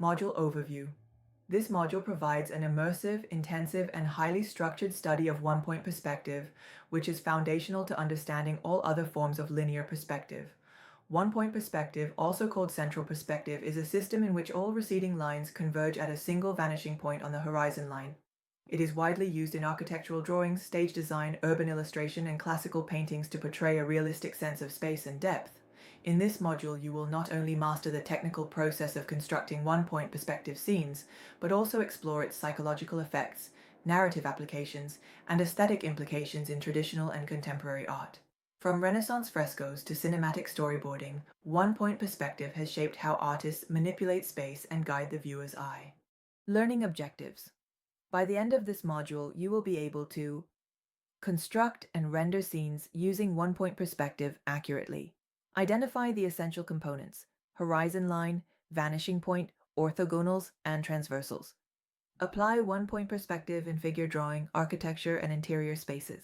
Module Overview. This module provides an immersive, intensive, and highly structured study of one-point perspective, which is foundational to understanding all other forms of linear perspective. One-point perspective, also called central perspective, is a system in which all receding lines converge at a single vanishing point on the horizon line. It is widely used in architectural drawings, stage design, urban illustration, and classical paintings to portray a realistic sense of space and depth. In this module, you will not only master the technical process of constructing one-point perspective scenes, but also explore its psychological effects, narrative applications, and aesthetic implications in traditional and contemporary art. From Renaissance frescoes to cinematic storyboarding, one-point perspective has shaped how artists manipulate space and guide the viewer's eye. Learning objectives. By the end of this module, you will be able to construct and render scenes using one-point perspective accurately. Identify the essential components: horizon line, vanishing point, orthogonals, and transversals. Apply one-point perspective in figure drawing, architecture, and interior spaces.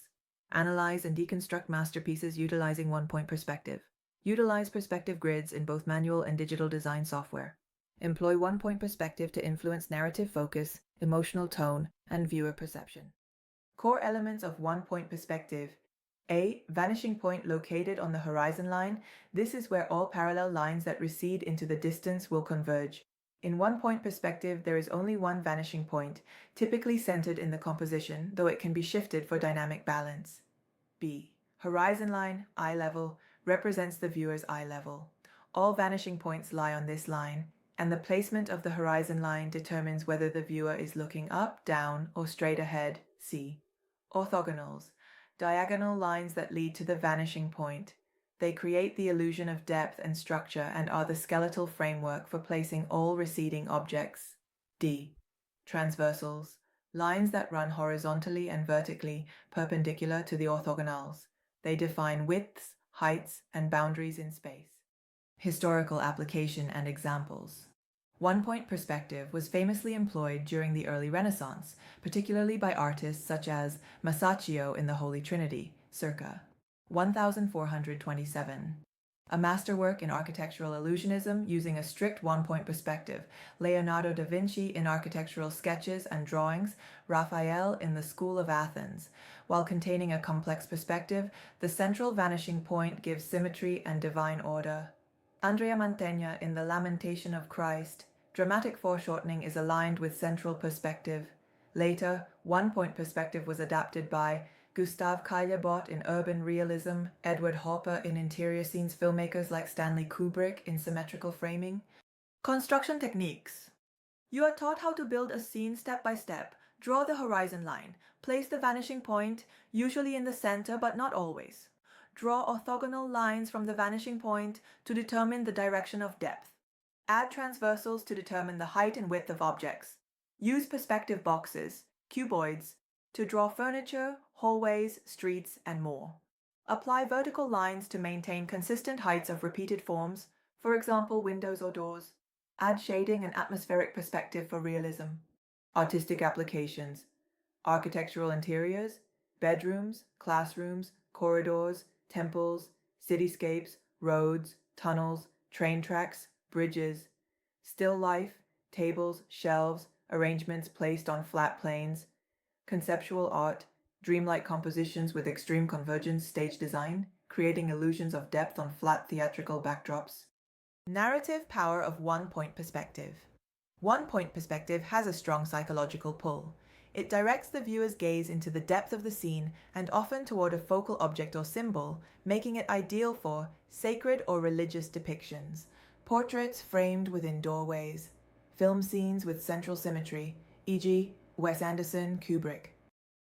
Analyze and deconstruct masterpieces utilizing one-point perspective. Utilize perspective grids in both manual and digital design software. Employ one-point perspective to influence narrative focus, emotional tone, and viewer perception. Core elements of one-point perspective. A. Vanishing point located on the horizon line. This is where all parallel lines that recede into the distance will converge. In one-point perspective, there is only one vanishing point, typically centered in the composition, though it can be shifted for dynamic balance. B. Horizon line, eye level, represents the viewer's eye level. All vanishing points lie on this line, and the placement of the horizon line determines whether the viewer is looking up, down, or straight ahead. C. Orthogonals. Diagonal lines that lead to the vanishing point. They create the illusion of depth and structure and are the skeletal framework for placing all receding objects. D. Transversals. Lines that run horizontally and vertically, perpendicular to the orthogonals. They define widths, heights, and boundaries in space. Historical application and examples. One-point perspective was famously employed during the early Renaissance, particularly by artists such as Masaccio in the Holy Trinity, circa 1427. A masterwork in architectural illusionism using a strict one-point perspective, Leonardo da Vinci in architectural sketches and drawings, Raphael in the School of Athens. While containing a complex perspective, the central vanishing point gives symmetry and divine order. Andrea Mantegna in The Lamentation of Christ. Dramatic foreshortening is aligned with central perspective. Later, one-point perspective was adapted by Gustave Caillebotte in urban realism, Edward Hopper in interior scenes, filmmakers like Stanley Kubrick in symmetrical framing. Construction techniques. You are taught how to build a scene step by step. Draw the horizon line. Place the vanishing point, usually in the center but not always. Draw orthogonal lines from the vanishing point to determine the direction of depth. Add transversals to determine the height and width of objects. Use perspective boxes, cuboids, to draw furniture, hallways, streets, and more. Apply vertical lines to maintain consistent heights of repeated forms, for example, windows or doors. Add shading and atmospheric perspective for realism. Artistic applications. Architectural interiors, bedrooms, classrooms, corridors, temples, cityscapes, roads, tunnels, train tracks, bridges. Still life, tables, shelves, arrangements placed on flat planes. Conceptual art, dreamlike compositions with extreme convergence, stage design, creating illusions of depth on flat theatrical backdrops. Narrative power of one-point perspective. One-point perspective has a strong psychological pull. It directs the viewer's gaze into the depth of the scene and often toward a focal object or symbol, making it ideal for sacred or religious depictions, portraits framed within doorways, film scenes with central symmetry, e.g., Wes Anderson, Kubrick.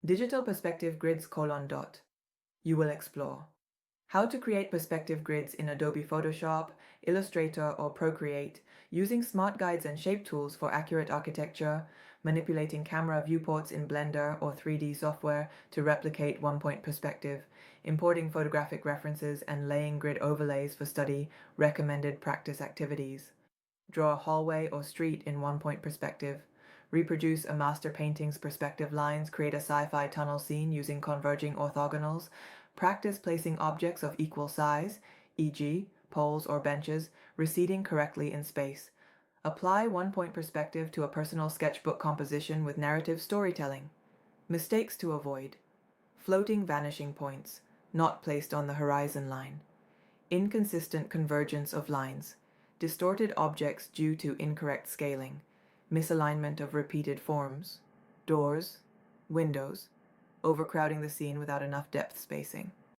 Digital perspective grids : You will explore how to create perspective grids in Adobe Photoshop, Illustrator, or Procreate, using smart guides and shape tools for accurate architecture, manipulating camera viewports in Blender or 3D software to replicate one-point perspective, importing photographic references and laying grid overlays for study, recommended practice activities. Draw a hallway or street in one-point perspective. Reproduce a master painting's perspective lines, create a sci-fi tunnel scene using converging orthogonals. Practice placing objects of equal size, e.g., poles or benches, receding correctly in space. Apply one-point perspective to a personal sketchbook composition with narrative storytelling. Mistakes to avoid. Floating vanishing points, not placed on the horizon line. Inconsistent convergence of lines. Distorted objects due to incorrect scaling. Misalignment of repeated forms. Doors. Windows. Overcrowding the scene without enough depth spacing.